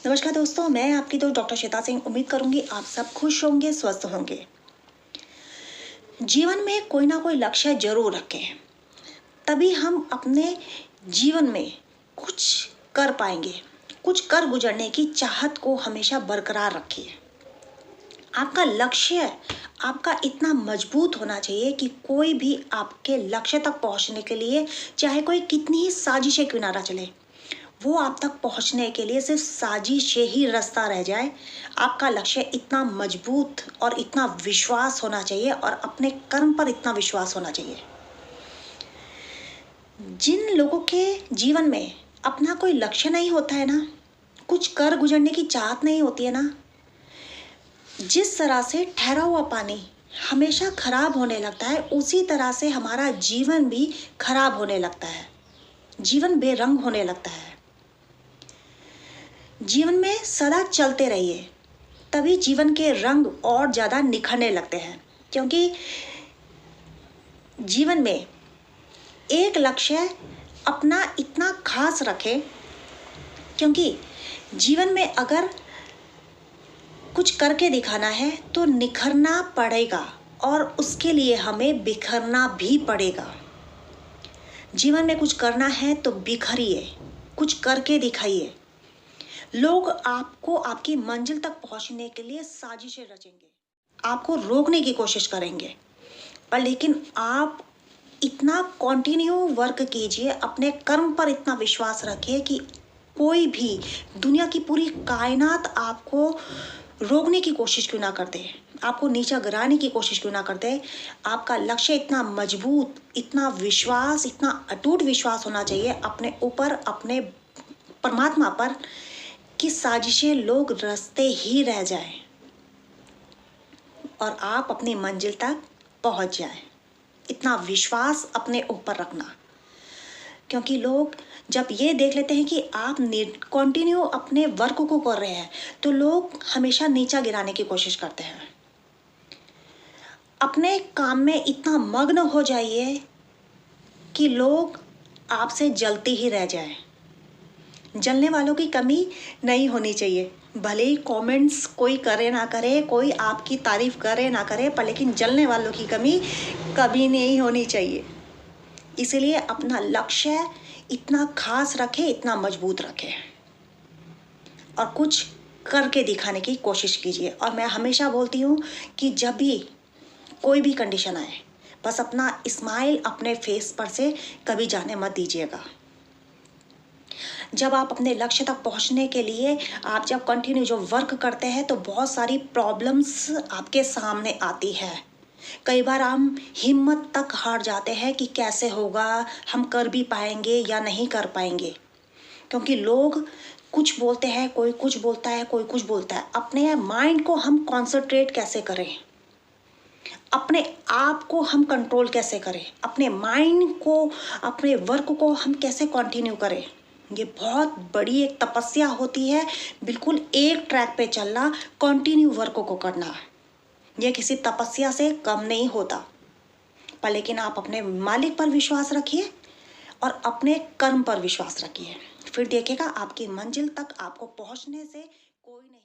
नमस्कार दोस्तों, मैं आपकी दोस्त डॉक्टर श्वेता सिंह। उम्मीद करूंगी आप सब खुश होंगे, स्वस्थ होंगे। जीवन में कोई ना कोई लक्ष्य जरूर रखें, तभी हम अपने जीवन में कुछ कर पाएंगे। कुछ कर गुजरने की चाहत को हमेशा बरकरार रखिए। आपका लक्ष्य आपका इतना मजबूत होना चाहिए कि कोई भी आपके लक्ष्य तक पहुंचने के लिए, चाहे कोई कितनी ही साजिशें क्यों ना चले, वो आप तक पहुंचने के लिए सिर्फ साजिशें ही रास्ता रह जाए। आपका लक्ष्य इतना मजबूत और इतना विश्वास होना चाहिए और अपने कर्म पर इतना विश्वास होना चाहिए। जिन लोगों के जीवन में अपना कोई लक्ष्य नहीं होता है ना, कुछ कर गुजरने की चाहत नहीं होती है ना, जिस तरह से ठहरा हुआ पानी हमेशा खराब होने लगता है, उसी तरह से हमारा जीवन भी खराब होने लगता है। जीवन बेरंग होने लगता है। जीवन में सदा चलते रहिए, तभी जीवन के रंग और ज़्यादा निखरने लगते हैं। क्योंकि जीवन में एक लक्ष्य अपना इतना खास रखें, क्योंकि जीवन में अगर कुछ करके दिखाना है तो निखरना पड़ेगा और उसके लिए हमें बिखरना भी पड़ेगा। जीवन में कुछ करना है तो बिखरिए, कुछ करके दिखाइए। लोग आपको आपकी मंजिल तक पहुंचने के लिए साजिशें रचेंगे, आपको रोकने की कोशिश करेंगे, पर लेकिन आप इतना कंटिन्यू वर्क कीजिए, अपने कर्म पर इतना विश्वास रखिए कि कोई भी, दुनिया की पूरी कायनात आपको रोकने की कोशिश क्यों ना कर दे, आपको नीचा गिराने की कोशिश क्यों ना कर दे, आपका लक्ष्य इतना मजबूत, इतना विश्वास, इतना अटूट विश्वास होना चाहिए अपने ऊपर, अपने परमात्मा पर, कि साजिशें लोग रचते ही रह जाएं और आप अपनी मंजिल तक पहुंच जाएं। इतना विश्वास अपने ऊपर रखना, क्योंकि लोग जब ये देख लेते हैं कि आप कंटिन्यू अपने वर्क को कर रहे हैं, तो लोग हमेशा नीचा गिराने की कोशिश करते हैं। अपने काम में इतना मग्न हो जाइए कि लोग आपसे जलते ही रह जाएं। जलने वालों की कमी नहीं होनी चाहिए, भले ही कमेंट्स कोई करे ना करे, कोई आपकी तारीफ करे ना करे, पर लेकिन जलने वालों की कमी कभी नहीं होनी चाहिए। इसलिए अपना लक्ष्य इतना खास रखें, इतना मजबूत रखें और कुछ करके दिखाने की कोशिश कीजिए। और मैं हमेशा बोलती हूँ कि जब भी कोई भी कंडीशन आए, बस अपना स्माइल अपने फेस पर से कभी जाने मत दीजिएगा। जब आप अपने लक्ष्य तक पहुंचने के लिए आप जब कंटिन्यू जो वर्क करते हैं, तो बहुत सारी प्रॉब्लम्स आपके सामने आती है। कई बार हम हिम्मत तक हार जाते हैं कि कैसे होगा, हम कर भी पाएंगे या नहीं कर पाएंगे, क्योंकि लोग कुछ बोलते हैं, कोई कुछ बोलता है, कोई कुछ बोलता है। अपने माइंड को हम कॉन्सेंट्रेट कैसे करें, अपने आप को हम कंट्रोल कैसे करें, अपने माइंड को, अपने वर्क को हम कैसे कंटिन्यू करें, ये बहुत बड़ी एक तपस्या होती है। बिल्कुल एक ट्रैक पे चलना, कंटिन्यू वर्क को करना, यह किसी तपस्या से कम नहीं होता। पर लेकिन आप अपने मालिक पर विश्वास रखिए और अपने कर्म पर विश्वास रखिए, फिर देखिएगा आपकी मंजिल तक आपको पहुंचने से कोई नहीं